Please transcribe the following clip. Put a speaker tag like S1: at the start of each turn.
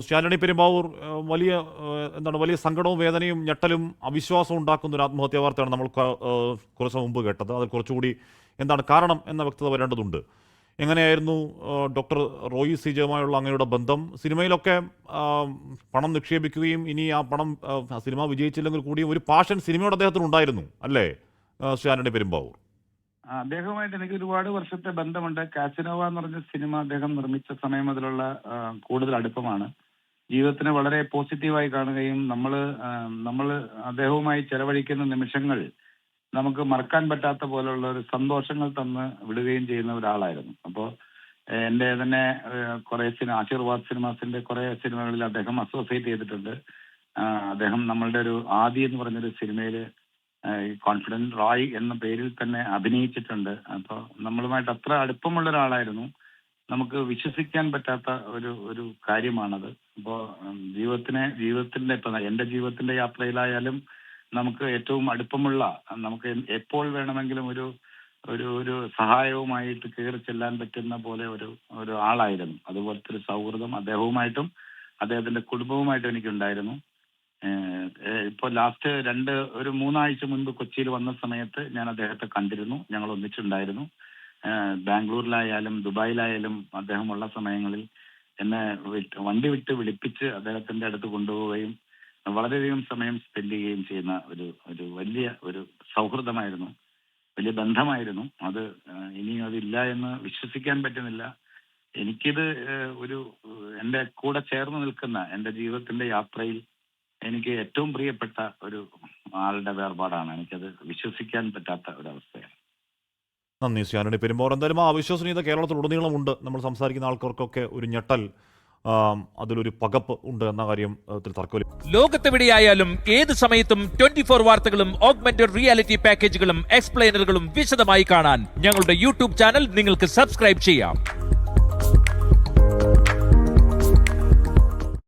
S1: ആന്റണി പെരുമ്പാവൂർ വലിയ സങ്കടവും വേദനയും ഞെട്ടലും അവിശ്വാസവും ഉണ്ടാക്കുന്ന ഒരു ആത്മഹത്യാ വാർത്തയാണ് നമ്മൾ കുറച്ച് മുമ്പ് കേട്ടത്. അത് കുറച്ചുകൂടി എന്താണ് കാരണം എന്ന വ്യക്തത വരേണ്ടതുണ്ട്. എങ്ങനെയായിരുന്നു ഡോക്ടർ റോയി സി ജെയുമായുള്ള അങ്ങയുടെ ബന്ധം? സിനിമയിലൊക്കെ പണം നിക്ഷേപിക്കുകയും ഇനി ആ പണം സിനിമ വിജയിച്ചില്ലെങ്കിൽ കൂടിയും ഒരു പാഷൻ സിനിമയോട് അദ്ദേഹത്തിന് ഉണ്ടായിരുന്നു അല്ലേ ശ്രീ ആന്റണി പെരുമ്പാവൂർ?
S2: അദ്ദേഹവുമായിട്ട് എനിക്ക് ഒരുപാട് വർഷത്തെ ബന്ധമുണ്ട്. കാസിനോവ എന്ന് പറഞ്ഞ സിനിമ അദ്ദേഹം നിർമ്മിച്ച സമയം മുതലുള്ള കൂടുതൽ അടുപ്പമാണ്. ജീവിതത്തിനെ വളരെ പോസിറ്റീവായി കാണുകയും നമ്മൾ അദ്ദേഹവുമായി ചെലവഴിക്കുന്ന നിമിഷങ്ങൾ നമുക്ക് മറക്കാൻ പറ്റാത്ത പോലുള്ള ഒരു സന്തോഷങ്ങൾ തന്ന് വിടുകയും ചെയ്യുന്ന ഒരാളായിരുന്നു. അപ്പോൾ എൻ്റെ തന്നെ കുറെ ആശീർവാദ് സിനിമാസിന്റെ കുറെ സിനിമകളിൽ അദ്ദേഹം അസോസിയേറ്റ് ചെയ്തിട്ടുണ്ട്. അദ്ദേഹം നമ്മളുടെ ഒരു ആദി എന്ന് പറഞ്ഞൊരു സിനിമയിൽ കോൺഫിഡന്റ് റോയ് എന്ന പേരിൽ തന്നെ അഭിനയിച്ചിട്ടുണ്ട്. അപ്പോൾ നമ്മളുമായിട്ട് അത്ര അടുപ്പമുള്ള ഒരാളായിരുന്നു. നമുക്ക് വിശ്വസിക്കാൻ പറ്റാത്ത ഒരു കാര്യമാണത്. അപ്പോൾ ജീവിതത്തിന്റെ ഇപ്പൊ എൻ്റെ ജീവിതത്തിന്റെ യാത്രയിലായാലും നമുക്ക് ഏറ്റവും അടുപ്പമുള്ള, നമുക്ക് എപ്പോൾ വേണമെങ്കിലും ഒരു സഹായവുമായിട്ട് കയറി ചെല്ലാൻ പറ്റുന്ന പോലെ ഒരു ആളായിരുന്നു. അതുപോലത്തെ ഒരു സൗഹൃദം അദ്ദേഹവുമായിട്ടും അദ്ദേഹത്തിന്റെ കുടുംബവുമായിട്ടും എനിക്കുണ്ടായിരുന്നു. ഇപ്പോൾ ലാസ്റ്റ് ഒരു 3 ആഴ്ച മുൻപ് കൊച്ചിയിൽ വന്ന സമയത്ത് ഞാൻ അദ്ദേഹത്തെ കണ്ടിരുന്നു. ഞങ്ങൾ ഒന്നിച്ചുണ്ടായിരുന്നു. ബാംഗ്ലൂരിലായാലും ദുബായിലായാലും അദ്ദേഹമുള്ള സമയങ്ങളിൽ എന്നെ വണ്ടി വിട്ട് വിളിപ്പിച്ച് അദ്ദേഹത്തിന്റെ അടുത്ത് കൊണ്ടുപോവുകയും വളരെയധികം സമയം സ്പെൻഡ് ചെയ്യുകയും ചെയ്യുന്ന ഒരു വലിയ ഒരു സൗഹൃദമായിരുന്നു, വലിയ ബന്ധമായിരുന്നു അത്. ഇനിയും അതില്ല എന്ന് വിശ്വസിക്കാൻ പറ്റുന്നില്ല. എനിക്കിത് എൻ്റെ കൂടെ ചേർന്ന് നിൽക്കുന്ന എൻ്റെ ജീവിതത്തിന്റെ യാത്രയിൽ എനിക്ക് ഏറ്റവും പ്രിയപ്പെട്ട ഒരു ആളുടെ വേർപാടാണ്. എനിക്കത് വിശ്വസിക്കാൻ പറ്റാത്ത ഒരവസ്ഥയാണ്.
S1: നന്ദി ശ്രീ ആന്റണി പെരുമ്പാവൂർ. എന്തായാലും ആ അവിശ്വസനീയത കേരളത്തിലുടനീളമുണ്ട്. നമ്മൾ സംസാരിക്കുന്ന ആൾക്കാർക്കൊക്കെ ഒരു ഞെട്ടൽ, അതിലൊരു പകപ്പ് ഉണ്ട് എന്ന കാര്യം തർക്കമില്ല.
S3: ലോകത്തെവിടെയായാലും ഏത് സമയത്തും 24 വാർത്തകളും ഓഗ്മെന്റഡ് റിയാലിറ്റി പാക്കേജുകളും എക്സ്പ്ലെയിനറുകളും വിശദമായി കാണാൻ ഞങ്ങളുടെ യൂട്യൂബ് ചാനൽ നിങ്ങൾക്ക് സബ്സ്ക്രൈബ് ചെയ്യാം.